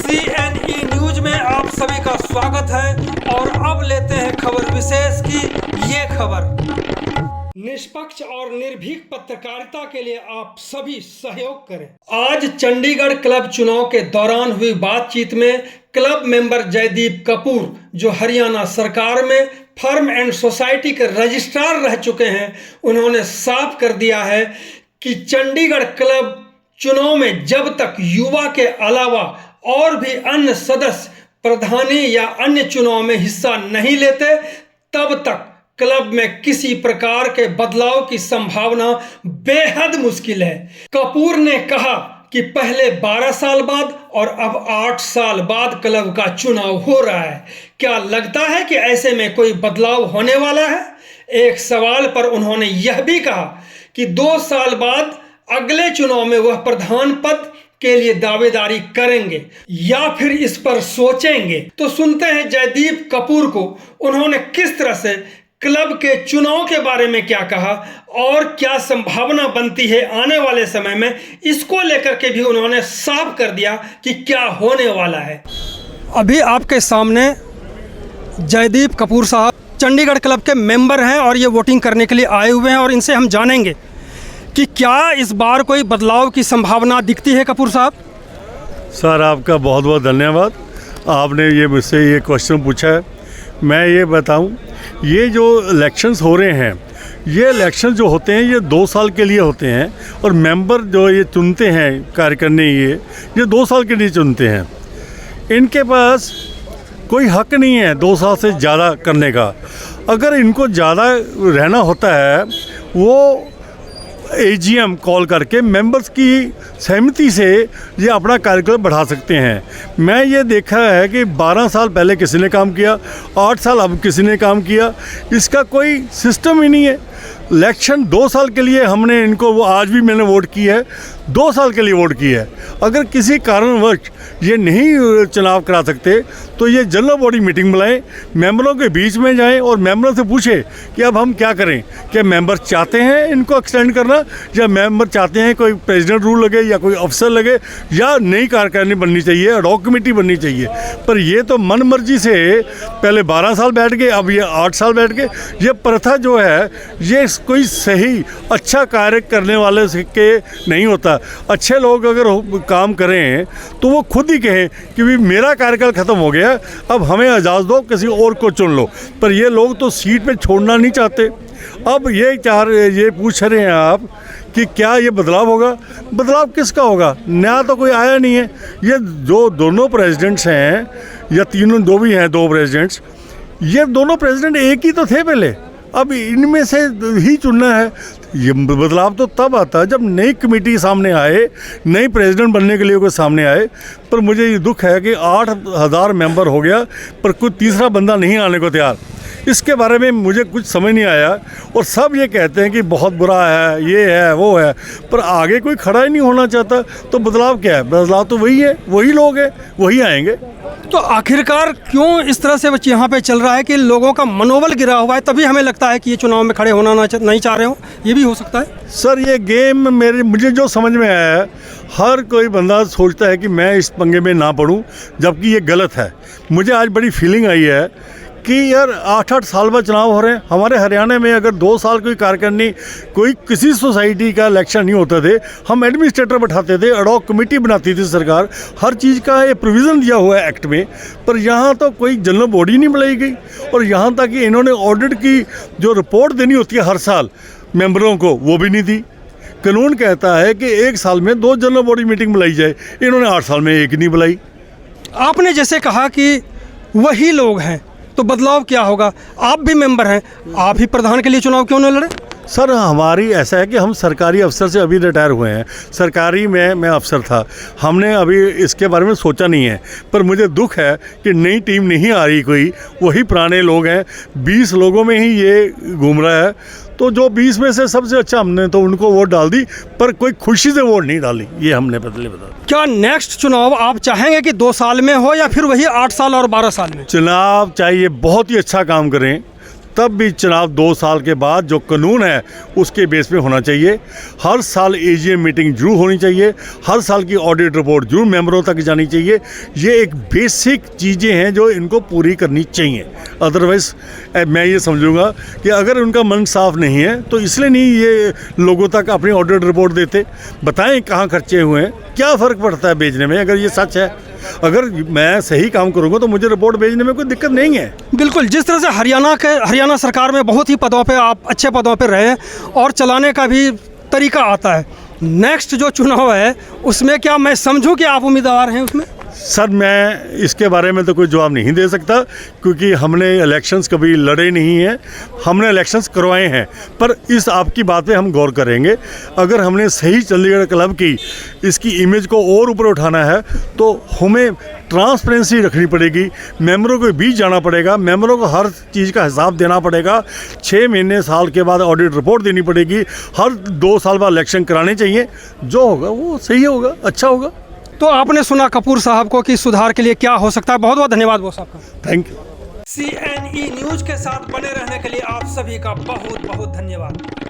CNE news में आप सभी का स्वागत है और अब लेते हैं खबर विशेष की ये खबर। निष्पक्ष और निर्भीक पत्रकारिता के लिए आप सभी सहयोग करें। आज चंडीगढ़ क्लब चुनाव के दौरान हुई बातचीत में क्लब मेंबर जयदीप कपूर, जो हरियाणा सरकार में फर्म एंड सोसाइटी के रजिस्ट्रार रह चुके हैं, उन्होंने साफ कर दिया है कि चंडीगढ़ क्लब चुनाव में जब तक युवा के अलावा और भी अन्य सदस्य प्रधानी या अन्य चुनाव में हिस्सा नहीं लेते, तब तक क्लब में किसी प्रकार के बदलाव की संभावना बेहद मुश्किल है। कपूर ने कहा कि पहले 12 साल बाद और अब 8 साल बाद क्लब का चुनाव हो रहा है। क्या लगता है कि ऐसे में कोई बदलाव होने वाला है? एक सवाल पर उन्होंने यह भी कहा कि 2 साल बाद अगले चुनाव में वह प्रधान पद के लिए दावेदारी करेंगे या फिर इस पर सोचेंगे। तो सुनते हैं जयदीप कपूर को, उन्होंने किस तरह से क्लब के चुनाव के बारे में क्या कहा और क्या संभावना बनती है आने वाले समय में, इसको लेकर के भी उन्होंने साफ कर दिया कि क्या होने वाला है। अभी आपके सामने जयदीप कपूर साहब चंडीगढ़ क्लब के मेंबर हैं और ये वोटिंग करने के लिए आए हुए हैं और इनसे हम जानेंगे कि क्या इस बार कोई बदलाव की संभावना दिखती है। कपूर साहब, सर आपका बहुत बहुत धन्यवाद, आपने ये मुझसे ये क्वेश्चन पूछा है। मैं ये बताऊं, ये जो इलेक्शंस हो रहे हैं, ये इलेक्शन जो होते हैं ये 2 साल के लिए होते हैं और मेंबर जो ये चुनते हैं कार्य करने, ये 2 साल के लिए चुनते हैं। इनके पास कोई हक नहीं है 2 साल से ज़्यादा करने का। अगर इनको ज़्यादा रहना होता है, वो AGM कॉल करके मेंबर्स की सहमति से ये अपना कार्यकाल बढ़ा सकते हैं। मैं ये देखा है कि 12 साल पहले किसी ने काम किया, 8 साल अब किसी ने काम किया, इसका कोई सिस्टम ही नहीं है। इलेक्शन 2 साल के लिए हमने इनको, वो आज भी मैंने वोट की है, 2 साल के लिए वोट की है। अगर किसी कारणवश ये नहीं चुनाव करा सकते तो ये जनरल बॉडी मीटिंग बुलाएं, मेंबरों के बीच में जाएं और मेंबरों से पूछें कि अब हम क्या करें। क्या मेंबर चाहते हैं इनको एक्सटेंड करना, या मेंबर चाहते हैं कोई प्रेसिडेंट रूल लगे या कोई अफसर लगे, या नई कार्यकारिणी बननी चाहिए, एडॉक कमेटी बननी चाहिए। पर ये तो मन मर्जी से पहले 12 साल बैठ गए, अब ये 8 साल बैठ गए। ये प्रथा जो है ये कोई सही अच्छा कार्य करने वाले के नहीं होता। अच्छे लोग अगर काम करें तो वो खुद ही कहें कि भी मेरा कार्यकाल ख़त्म हो गया, अब हमें इजाज़त दो, किसी और को चुन लो। पर ये लोग तो सीट पे छोड़ना नहीं चाहते। अब ये पूछ रहे हैं आप कि क्या ये बदलाव होगा? बदलाव किसका होगा? नया तो कोई आया नहीं है। ये जो दोनों प्रेसिडेंट्स हैं या तीनों, जो भी हैं 2 प्रेसिडेंट्स, ये दोनों प्रेसिडेंट एक ही तो थे पहले, अब इनमें से ही चुनना है। ये बदलाव तो तब आता है जब नई कमेटी सामने आए, नई प्रेसिडेंट बनने के लिए कोई सामने आए। पर मुझे ये दुख है कि 8,000 मेंबर हो गया पर कोई तीसरा बंदा नहीं आने को तैयार। इसके बारे में मुझे कुछ समझ नहीं आया और सब ये कहते हैं कि बहुत बुरा है, ये है, वो है, पर आगे कोई खड़ा ही नहीं होना चाहता। तो बदलाव क्या है? बदलाव तो वही है, वही लोग हैं, वही आएंगे। तो आखिरकार क्यों इस तरह से यहाँ पे चल रहा है कि लोगों का मनोबल गिरा हुआ है, तभी हमें लगता है कि ये चुनाव में खड़े होना नहीं चाह रहे हो? ये भी हो सकता है सर। ये गेम मुझे जो समझ में आया है, हर कोई बंदा सोचता है कि मैं इस पंगे में ना पड़ूं, जबकि ये गलत है। मुझे आज बड़ी फीलिंग आई है कि यार 8-8 साल बाद चुनाव हो रहे हैं। हमारे हरियाणा में अगर 2 साल कोई कार्यकारिणी, कोई किसी सोसाइटी का इलेक्शन नहीं होते थे, हम एडमिनिस्ट्रेटर बैठाते थे, एडॉक कमेटी बनाती थी सरकार, हर चीज़ का ये प्रोविज़न दिया हुआ है एक्ट में। पर यहाँ तो कोई जनरल बॉडी नहीं बनाई गई और यहाँ तक कि इन्होंने ऑडिट की जो रिपोर्ट देनी होती है हर साल मेंबरों को, वो भी नहीं दी। कानून कहता है कि 1 साल में 2 जनरल बॉडी मीटिंग बुलाई जाए, इन्होंने 8 साल में 1 नहीं बुलाई। आपने जैसे कहा कि वही लोग हैं, तो बदलाव क्या होगा? आप भी मेंबर हैं, आप ही प्रधान के लिए चुनाव क्यों न लड़े? सर हमारी ऐसा है कि हम सरकारी अफसर से अभी रिटायर हुए हैं। सरकारी में मैं अफसर था, हमने अभी इसके बारे में सोचा नहीं है। पर मुझे दुख है कि नई टीम नहीं आ रही कोई, वही पुराने लोग हैं। 20 लोगों में ही ये घूम रहा है, तो जो 20 में से सबसे अच्छा हमने तो उनको वोट डाल दी, पर कोई खुशी से वोट नहीं डाली। ये हमने बता। क्या नेक्स्ट चुनाव आप चाहेंगे कि 2 साल में हो या फिर वही 8 साल और 12 साल में? चुनाव चाहिए बहुत ही अच्छा काम करें, तब भी चुनाव 2 साल के बाद जो कानून है उसके बेस पे होना चाहिए। हर साल एजीएम मीटिंग जरूर होनी चाहिए, हर साल की ऑडिट रिपोर्ट जरूर मेंबरों तक जानी चाहिए। ये एक बेसिक चीज़ें हैं जो इनको पूरी करनी चाहिए। अदरवाइज़ मैं ये समझूंगा कि अगर उनका मन साफ नहीं है तो इसलिए नहीं ये लोगों तक अपनी ऑडिट रिपोर्ट देते। बताएं कहाँ खर्चे हुए हैं, क्या फ़र्क पड़ता है बेचने में। अगर ये सच है, अगर मैं सही काम करूंगा तो मुझे रिपोर्ट भेजने में कोई दिक्कत नहीं है। बिल्कुल, जिस तरह से हरियाणा सरकार में बहुत ही पदों पे आप अच्छे पदों पे रहे और चलाने का भी तरीका आता है। नेक्स्ट जो चुनाव है उसमें क्या मैं समझूं कि आप उम्मीदवार हैं उसमें? सर, मैं इसके बारे में तो कोई जवाब नहीं दे सकता क्योंकि हमने इलेक्शंस कभी लड़े नहीं हैं, हमने इलेक्शंस करवाए हैं। पर इस आपकी बात पे हम गौर करेंगे। अगर हमने सही चंडीगढ़ क्लब की इसकी इमेज को और ऊपर उठाना है तो हमें ट्रांसपेरेंसी रखनी पड़ेगी, मेंबरों को बीच जाना पड़ेगा, मेंबरों को हर चीज़ का हिसाब देना पड़ेगा। 6 महीने साल के बाद ऑडिट रिपोर्ट देनी पड़ेगी, हर 2 साल बाद इलेक्शन कराने चाहिए। जो होगा वो सही होगा, अच्छा होगा। तो आपने सुना कपूर साहब को कि सुधार के लिए क्या हो सकता है। बहुत बहुत धन्यवाद बॉस आपका। Thank you. CNE न्यूज के साथ बने रहने के लिए आप सभी का बहुत बहुत धन्यवाद।